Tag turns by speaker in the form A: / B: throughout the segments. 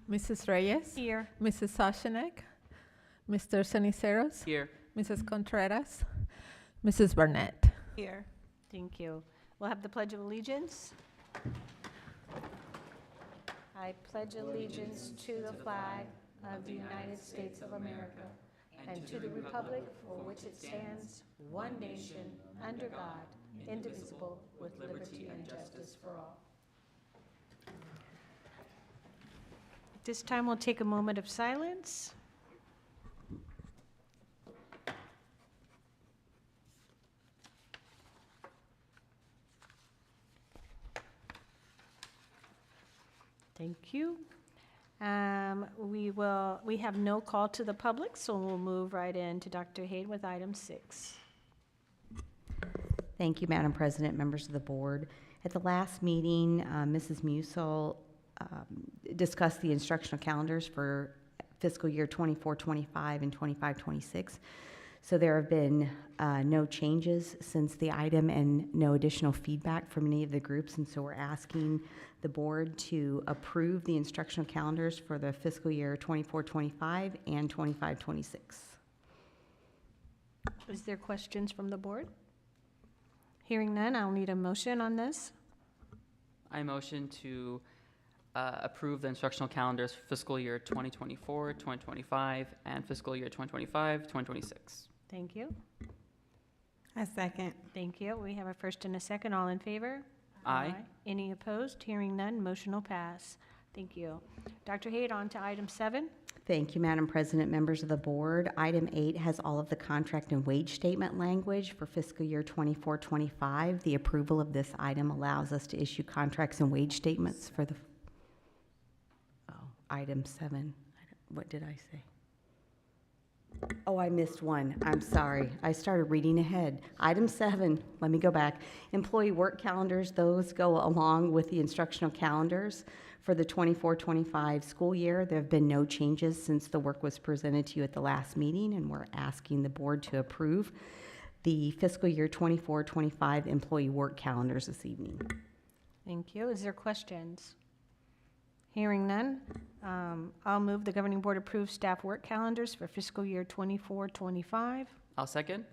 A: Mrs. Reyes?
B: Here.
A: Mrs. Soshanek? Mr. Ceniceros?
C: Here.
A: Mrs. Contreras? Mrs. Burnett?
B: Here. Thank you. We'll have the Pledge of Allegiance. I pledge allegiance to the flag of the United States of America and to the republic for which it stands, one nation, under God, indivisible, with liberty and justice for all. At this time, we'll take a moment of silence. Thank you. We have no call to the public, so we'll move right into Dr. Haid with item 6.
D: Thank you, Madam President, members of the board. At the last meeting, Mrs. Musil discussed the instructional calendars for fiscal year 24-25 and 25-26. So there have been no changes since the item and no additional feedback from any of the groups, and so we're asking the board to approve the instructional calendars for the fiscal year 24-25 and 25-26.
B: Is there questions from the board? Hearing none, I'll need a motion on this.
C: I motion to approve the instructional calendars for fiscal year 2024, 2025, and fiscal year 2025, 2026.
B: Thank you.
E: A second.
B: Thank you. We have a first and a second. All in favor?
C: Aye.
B: Any opposed? Hearing none, motion will pass. Thank you. Dr. Haid, on to item 7.
D: Thank you, Madam President, members of the board. Item 8 has all of the contract and wage statement language for fiscal year 24-25. The approval of this item allows us to issue contracts and wage statements for the, item 7. What did I say? Oh, I missed one. I'm sorry. I started reading ahead. Item 7, let me go back. Employee work calendars, those go along with the instructional calendars for the 24-25 school year. There have been no changes since the work was presented to you at the last meeting, and we're asking the board to approve the fiscal year 24-25 employee work calendars this evening.
B: Thank you. Is there questions? Hearing none, I'll move the governing board approve staff work calendars for fiscal year 24-25.
C: I'll second.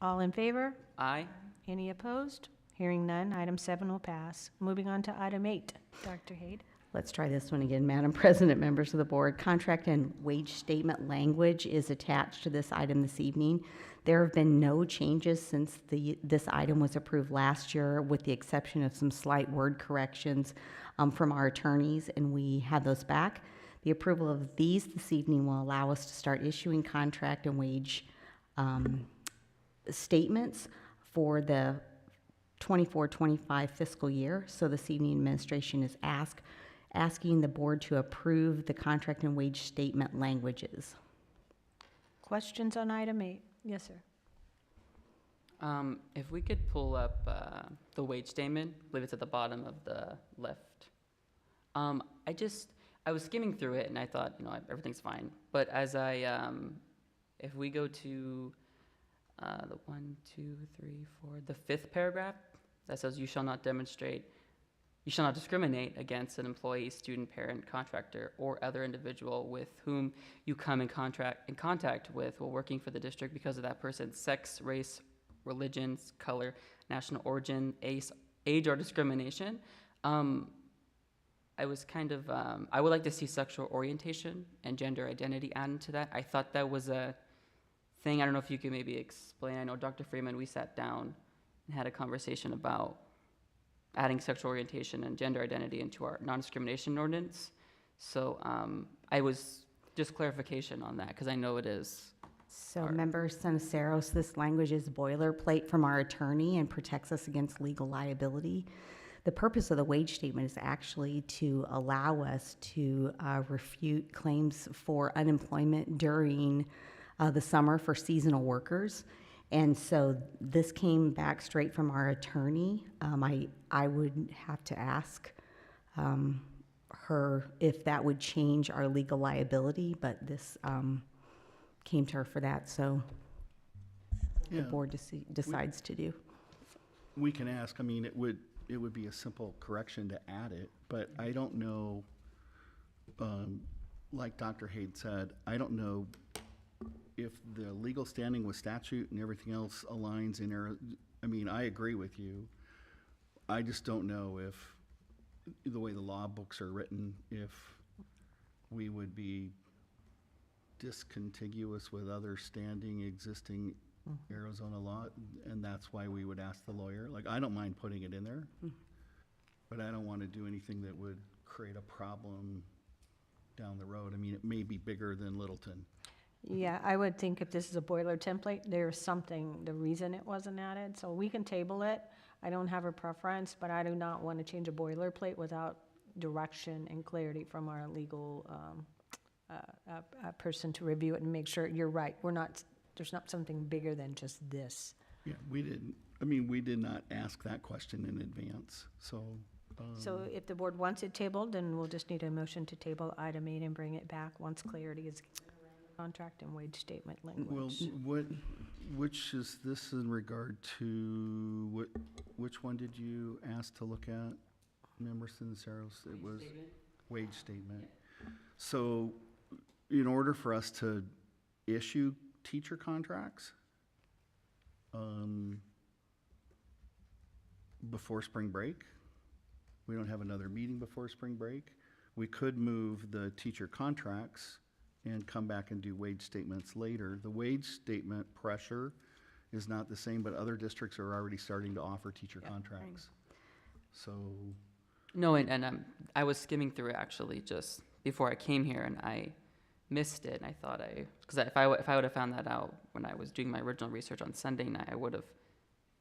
B: All in favor?
C: Aye.
B: Any opposed? Hearing none, item 7 will pass. Moving on to item 8, Dr. Haid.
D: Let's try this one again, Madam President, members of the board. Contract and wage statement language is attached to this item this evening. There have been no changes since this item was approved last year, with the exception of some slight word corrections from our attorneys, and we have those back. The approval of these this evening will allow us to start issuing contract and wage statements for the 24-25 fiscal year. So this evening, administration is asking the board to approve the contract and wage statement languages.
B: Questions on item 8? Yes, sir.
C: If we could pull up the wage statement, I believe it's at the bottom of the left. I was skimming through it and I thought, everything's fine. But as if we go to the 1, 2, 3, 4, the 5th paragraph that says you shall not discriminate against an employee, student, parent, contractor, or other individual with whom you come in contact with while working for the district because of that person's sex, race, religion, color, national origin, age, or discrimination. I was I would like to see sexual orientation and gender identity added to that. I thought that was a thing. I don't know if you could maybe explain. I know Dr. Freeman, we sat down and had a conversation about adding sexual orientation and gender identity into our non-discrimination ordinance. So I was just clarification on that, because I know it is.
D: So Member Ceniceros, this language is boilerplate from our attorney and protects us against legal liability. The purpose of the wage statement is actually to allow us to refute claims for unemployment during the summer for seasonal workers. And so this came back straight from our attorney. I would have to ask her if that would change our legal liability, but this came to her for that, so the board decides to do.
F: We can ask. I mean, it would be a simple correction to add it, but I don't know like Dr. Haid said, I don't know if the legal standing with statute and everything else aligns in I mean, I agree with you. I just don't know if, the way the law books are written, if we would be discontiguous with other standing existing Arizona law, and that's why we would ask the lawyer. Like, I don't mind putting it in there, but I don't want to do anything that would create a problem down the road. I mean, it may be bigger than Littleton.
B: Yeah, I would think if this is a boiler template, there's something, the reason it wasn't added, so we can table it. I don't have a preference, but I do not want to change a boilerplate without direction and clarity from our legal person to review it and make sure you're right. There's not something bigger than just this.
F: Yeah, we did not ask that question in advance, so.
B: So if the board wants it tabled, then we'll just need a motion to table item 8 and bring it back once clarity is given around contract and wage statement
F: Well,
B: language.
F: which is this in regard to, which one did you ask to look at, Member Sinceros? It was wage statement. So in order for us to issue teacher contracts, before spring break, we don't have another meeting before spring break, we could move the teacher contracts and come back and do wage statements later. The wage statement pressure is not the same, but other districts are already starting to offer teacher contracts. So,
C: No, and I was skimming through it actually just before I came here, and I missed it. And I thought because if I would have found that out when I was doing my original research on Sunday night, I would have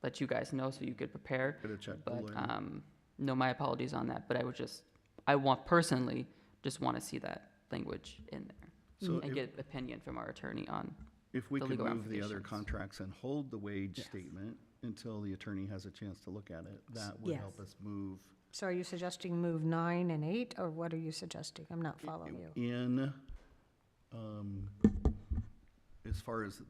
C: let you guys know so you could prepare.
F: could have checked the
C: But
F: lawyer.
C: no, my apologies on that. But I personally just want to see that language in there
F: So
C: and get opinion from our attorney on.
F: If we
C: the
F: could
C: legal
F: move the other
C: ramifications.
F: contracts and hold the wage
C: Yes.
F: statement until the attorney has a chance to look at it, that would help
D: Yes.
F: us move
B: So are you suggesting move 9 and 8, or what are you suggesting? I'm not following you.
F: in, as far as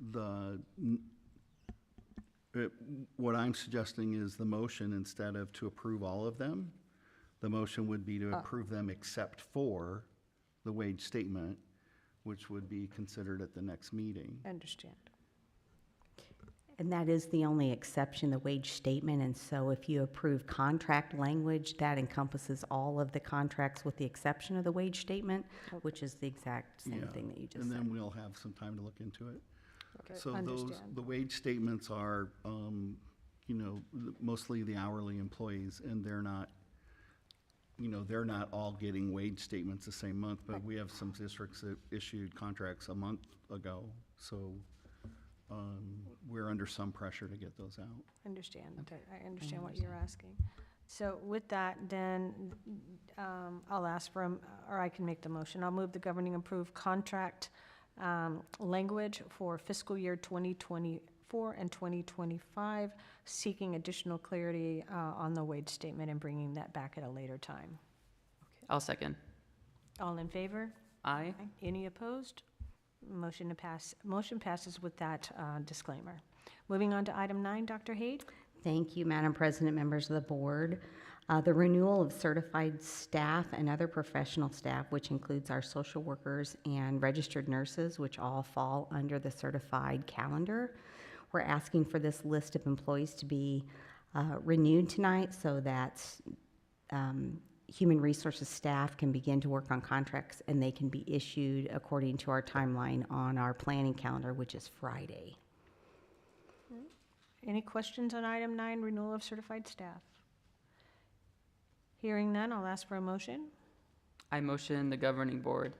F: what I'm suggesting is the motion, instead of to approve all of them, the motion would be to approve them except for the wage statement, which would be considered at the next meeting.
B: I understand.
D: And that is the only exception, the wage statement. And so if you approve contract language, that encompasses all of the contracts with the exception of the wage statement, which is the exact same
F: Yeah,
D: thing that you just
F: And
D: said.
F: then we'll have some time to look into it.
B: Okay,
F: So
B: understand.
F: the wage statements are, mostly the hourly employees, and they're not all getting wage statements the same month, but we have some districts that issued contracts a month ago, so, we're under some pressure to get those out.
B: I understand what you're asking. So with that, then, I'll ask for, or I can make the motion. I'll move the governing approved contract language for fiscal year 2024 and 2025, seeking additional clarity on the wage statement and bringing that back at a later time.
C: I'll second.
B: All in favor?
C: Aye.
B: Any opposed? Motion passes with that disclaimer. Moving on to item 9, Dr. Haid.
D: Thank you, Madam President, members of the board. The renewal of certified staff and other professional staff, which includes our social workers and registered nurses, which all fall under the certified calendar. We're asking for this list of employees to be renewed tonight so that human resources staff can begin to work on contracts and they can be issued according to our timeline on our planning calendar, which is Friday.
B: Any questions on item 9, renewal of certified staff? Hearing none, I'll ask for a motion.
C: I motion the governing board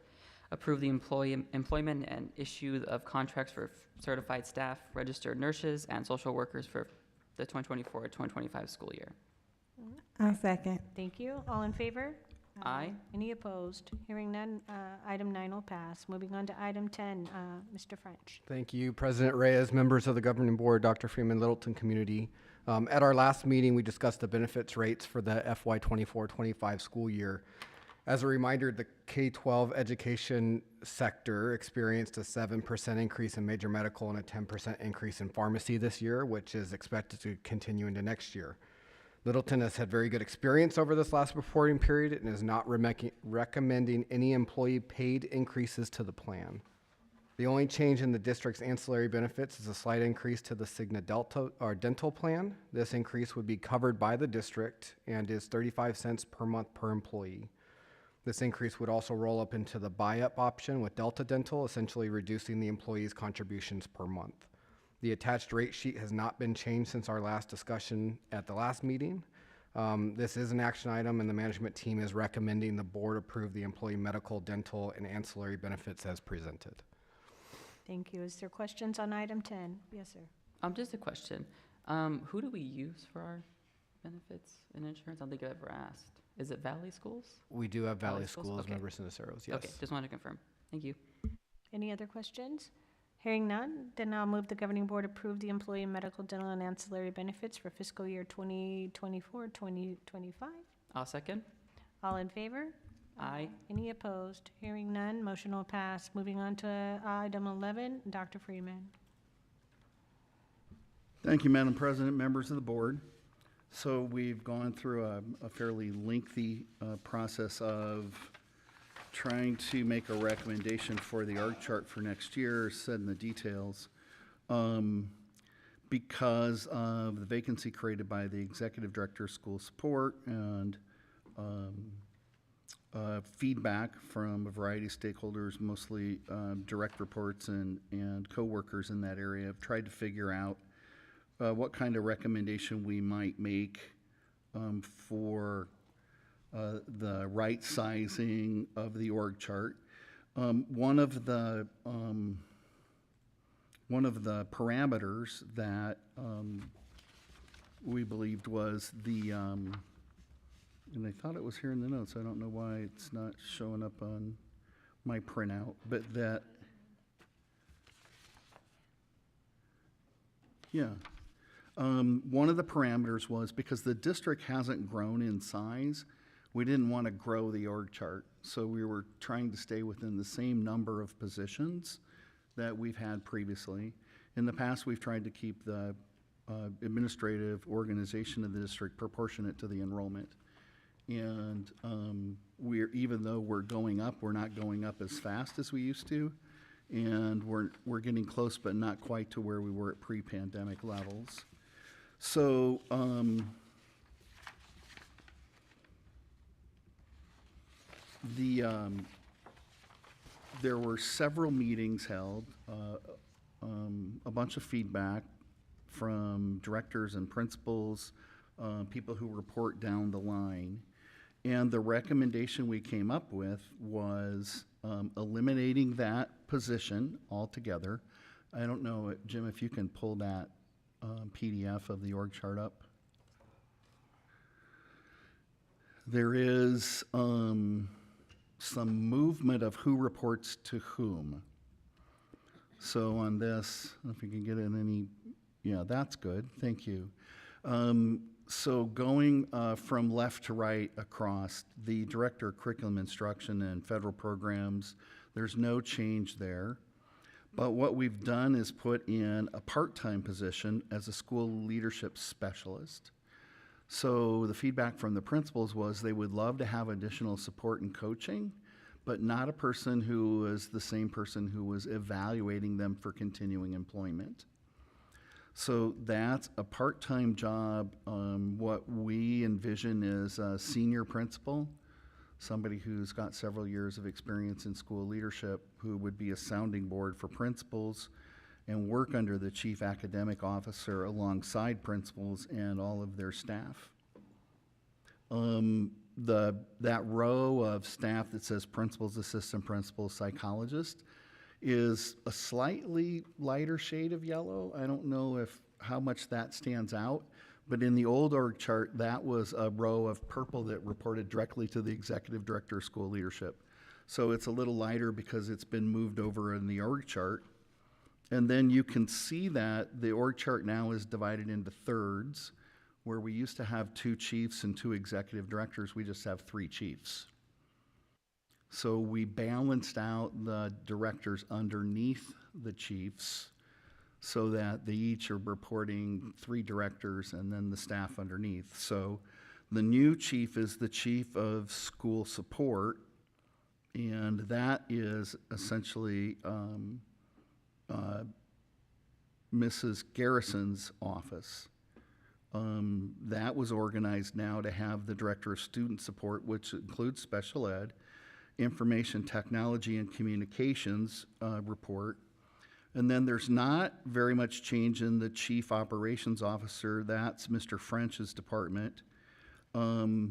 C: approve the employment and issue of contracts for certified staff, registered nurses, and social workers for the 2024-2025 school year.
E: I'll second.
B: Thank you. All in favor?
C: Aye.
B: Any opposed? Hearing none, item 9 will pass. Moving on to item 10, Mr. French.
G: Thank you, President Reyes, members of the governing board, Dr. Freeman, Littleton community. At our last meeting, we discussed the benefits rates for the FY 24-25 school year. As a reminder, the K-12 education sector experienced a 7% increase in major medical and a 10% increase in pharmacy this year, which is expected to continue into next year. Littleton has had very good experience over this last reporting period and is not recommending any employee paid increases to the plan. The only change in the district's ancillary benefits is a slight increase to the Cigna Delta or dental plan. This increase would be covered by the district and is 35 cents per month per employee. This increase would also roll up into the buy-up option with Delta Dental, essentially reducing the employee's contributions per month. The attached rate sheet has not been changed since our last discussion at the last meeting. This is an action item, and the management team is recommending the board approve the employee medical, dental, and ancillary benefits as presented.
B: Thank you. Is there questions on item 10? Yes, sir.
C: Just a question. Who do we use for our benefits and insurance? I don't think I've ever asked. Is it Valley Schools?
G: We do have Valley
C: Valley Schools?
G: Schools,
C: Okay.
G: Member Siniceros, yes.
C: Okay, just wanted to confirm. Thank you.
B: Any other questions? Hearing none, then I'll move the governing board approve the employee medical, dental, and ancillary benefits for fiscal year 2024-2025.
C: I'll second.
B: All in favor?
C: Aye.
B: Any opposed? Hearing none, motion will pass. Moving on to item 11, Dr. Freeman.
F: Thank you, Madam President, members of the board. So we've gone through a fairly lengthy process of trying to make a recommendation for the org chart for next year, setting the details. Because of the vacancy created by the Executive Director of School Support and feedback from a variety of stakeholders, mostly direct reports and coworkers in that area, have tried to figure out what kind of recommendation we might make for the right sizing of the org chart. One of the parameters that we believed was the, and I thought it was here in the notes, I don't know why it's not showing up on my printout, but that, yeah. One of the parameters was because the district hasn't grown in size, we didn't want to grow the org chart. So we were trying to stay within the same number of positions that we've had previously. In the past, we've tried to keep the administrative organization of the district proportionate to the enrollment. And even though we're going up, we're not going up as fast as we used to. And we're getting close, but not quite to where we were at pre-pandemic levels. So there were several meetings held, a bunch of feedback from directors and principals, people who report down the line. And the recommendation we came up with was eliminating that position altogether. I don't know, Jim, if you can pull that PDF of the org chart up. There is some movement of who reports to whom. So on this, if you can get in any, yeah, that's good, thank you. So going from left to right across, the Director of Curriculum Instruction and Federal Programs, there's no change there. But what we've done is put in a part-time position as a school leadership specialist. So the feedback from the principals was they would love to have additional support and coaching, but not a person who was the same person who was evaluating them for continuing employment. So that's a part-time job. What we envision is a senior principal, somebody who's got several years of experience in school leadership, who would be a sounding board for principals and work under the chief academic officer alongside principals and all of their staff. That row of staff that says principals, assistant principals, psychologist is a slightly lighter shade of yellow. I don't know how much that stands out, but in the old org chart, that was a row of purple that reported directly to the Executive Director of School Leadership. So it's a little lighter because it's been moved over in the org chart. And then you can see that the org chart now is divided into thirds, where we used to have 2 chiefs and 2 executive directors, we just have 3 chiefs. So we balanced out the directors underneath the chiefs so that they each are reporting 3 directors and then the staff underneath. So the new chief is the chief of school support, and that is essentially Mrs. Garrison's office. That was organized now to have the director of student support, which includes special ed, information technology and communications report. And then there's not very much change in the chief operations officer. That's Mr. French's department. The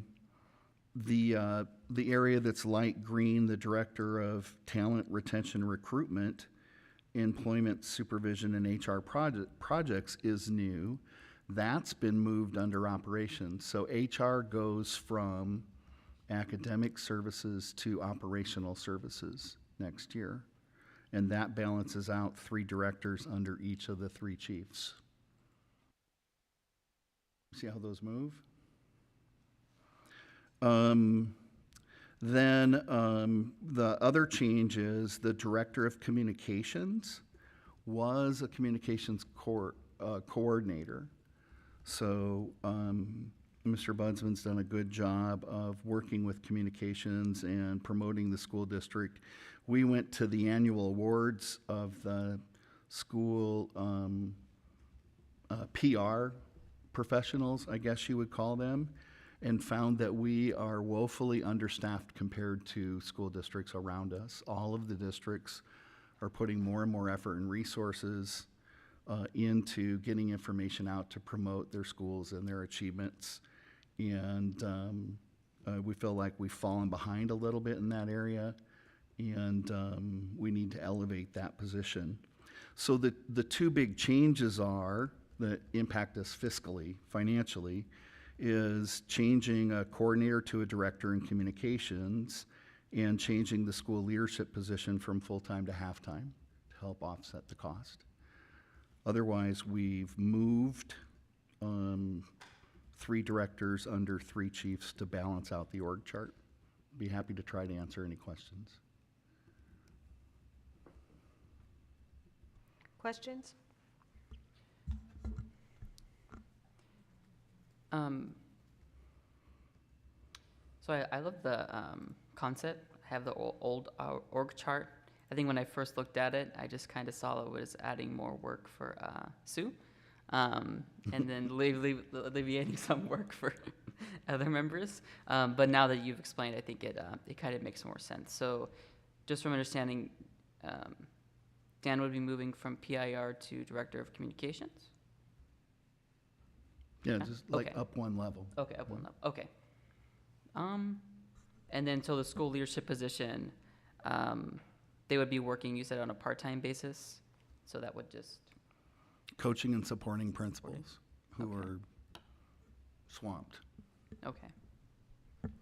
F: area that's light green, the director of talent retention recruitment, employment supervision and HR projects is new. That's been moved under operations. So HR goes from academic services to operational services next year. And that balances out 3 directors under each of the 3 chiefs. See how those move? Then the other change is the director of communications was a communications coordinator. So Mr. Budsman's done a good job of working with communications and promoting the school district. We went to the annual awards of the school PR professionals, I guess you would call them, and found that we are woefully understaffed compared to school districts around us. All of the districts are putting more and more effort and resources into getting information out to promote their schools and their achievements. And we feel like we've fallen behind a little bit in that area, and we need to elevate that position. So the 2 big changes are that impact us fiscally, financially, is changing a coordinator to a director in communications and changing the school leadership position from full-time to half-time to help offset the cost. Otherwise, we've moved 3 directors under 3 chiefs to balance out the org chart. Be happy to try to answer any questions.
B: Questions?
C: So I love the concept. I have the old org chart. I think when I first looked at it, I just kind of saw it was adding more work for Sue, and then alleviating some work for other members. But now that you've explained, I think it kind of makes more sense. So just from understanding, Dan would be moving from PIR to Director of Communications?
F: Yeah, just like
C: Okay.
F: up 1 level.
C: Okay, up 1 level, okay. And then so the school leadership position, they would be working, you said, on a part-time basis? So that would just,
F: Coaching and supporting principals who
C: Okay.
F: are swamped.
C: okay.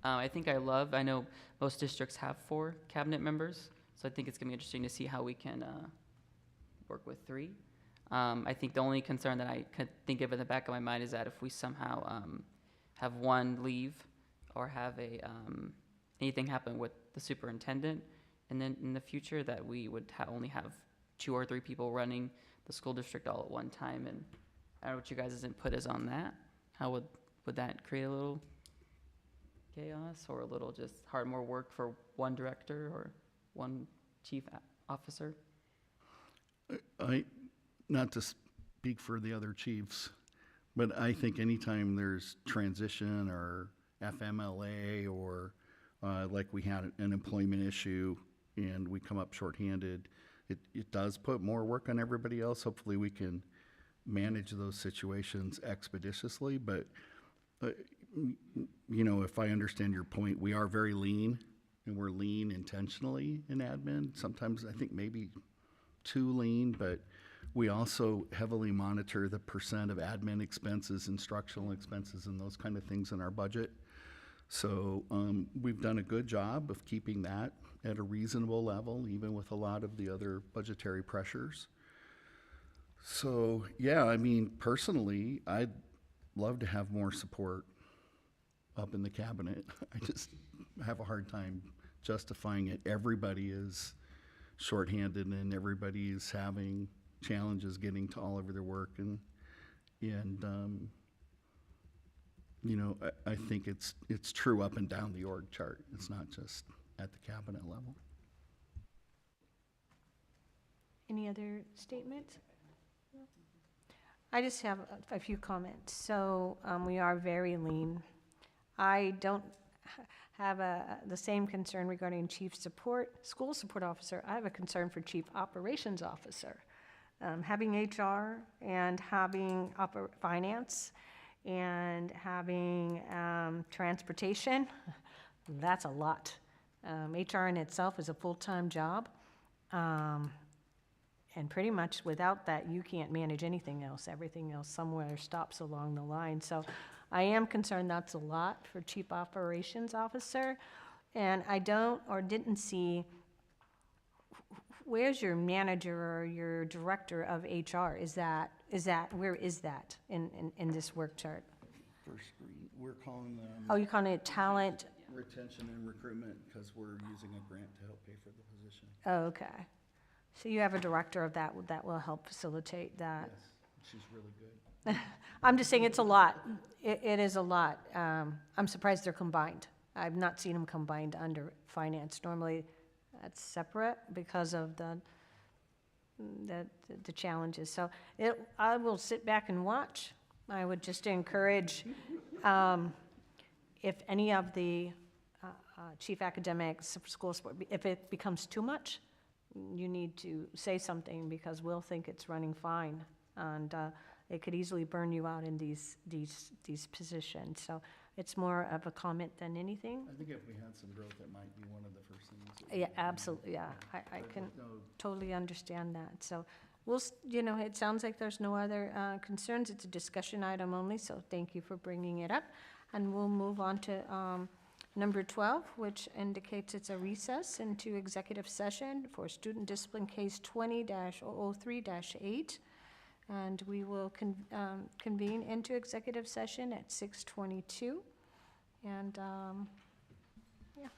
C: I know most districts have 4 cabinet members, so I think it's gonna be interesting to see how we can work with 3. I think the only concern that I could think of in the back of my mind is that if we somehow have 1 leave or have anything happen with the superintendent, and then in the future that we would only have 2 or 3 people running the school district all at one time. And I don't know what you guys' input is on that. How would that create a little chaos or a little just more work for 1 director or 1 chief officer?
F: Not to speak for the other chiefs, but I think anytime there's transition or FMLA or like we had an employment issue and we come up shorthanded, it does put more work on everybody else. Hopefully we can manage those situations expeditiously, but if I understand your point, we are very lean, and we're lean intentionally in admin. Sometimes I think maybe too lean, but we also heavily monitor the percent of admin expenses, instructional expenses, and those kind of things in our budget. So we've done a good job of keeping that at a reasonable level, even with a lot of the other budgetary pressures. So yeah, I mean, personally, I'd love to have more support up in the cabinet. I just have a hard time justifying it. Everybody is shorthanded and everybody is having challenges getting to all over their work, and you know, I think it's true up and down the org chart. It's not just at the cabinet level.
B: Any other statements? I just have a few comments. So we are very lean. I don't have the same concern regarding chief school support officer. I have a concern for chief operations officer. Having HR and having finance and having transportation, that's a lot. HR in itself is a full-time job. And pretty much without that, you can't manage anything else. Everything else somewhere stops along the line. So I am concerned that's a lot for Chief Operations Officer. And I didn't see, where's your manager or your director of HR? Where is that in this work chart?
F: First screen, we're calling them.
B: Oh, you're calling it talent?
F: Retention and recruitment, because we're using a grant to help pay for the position.
B: Oh, okay. So you have a director of that will help facilitate that.
F: Yes, she's really good.
B: I'm just saying it's a lot. It is a lot. I'm surprised they're combined. I've not seen them combined under finance. Normally, that's separate because of the challenges. So I will sit back and watch. I would just encourage, if any of the chief academic school support, if it becomes too much, you need to say something, because we'll think it's running fine, and it could easily burn you out in these positions. So it's more of a comment than anything.
F: I think if we had some growth, that might be one of the first things. that we
B: Yeah,
F: would do.
B: absolutely, yeah. I
F: But
B: can
F: no,
B: totally understand that. So it sounds like there's no other concerns. It's a discussion item only, so thank you for bringing it up. And we'll move on to number 12, which indicates it's a recess into executive session for student discipline case 20-003-8. And we will convene into executive session at 6:22. And, yeah.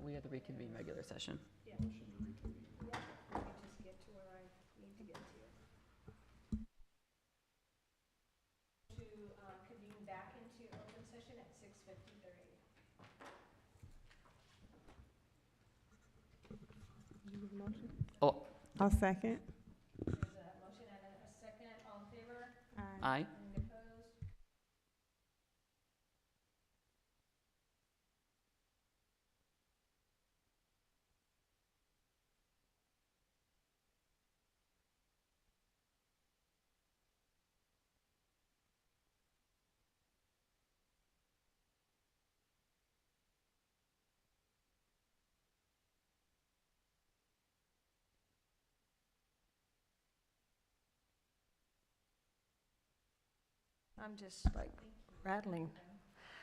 C: we have to reconvene regular session.
B: Convene back into open session at 6:53.
C: Oh,
E: I'll second.
B: There's a motion and a second. All in favor?
C: aye.
B: Any opposed? I'm just like rattling.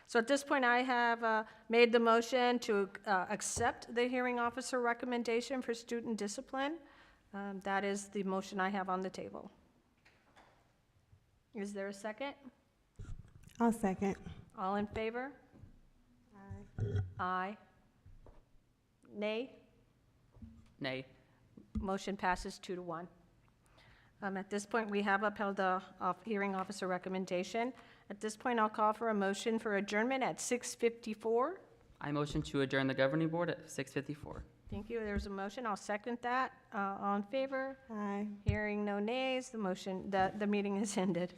B: So at this point, I have made the motion to accept the hearing officer recommendation for student discipline. That is the motion I have on the table. Is there a second?
E: I'll second.
B: All in favor? Aye. Nay?
C: Nay.
B: Motion passes 2-1. At this point, we have upheld the hearing officer recommendation. At this point, I'll call for a motion for adjournment at 6:54.
C: I motion to adjourn the governing board at 6:54.
B: Thank you. There's a motion. I'll second that. All in favor?
E: Aye.
B: Hearing no nays, the meeting is ended.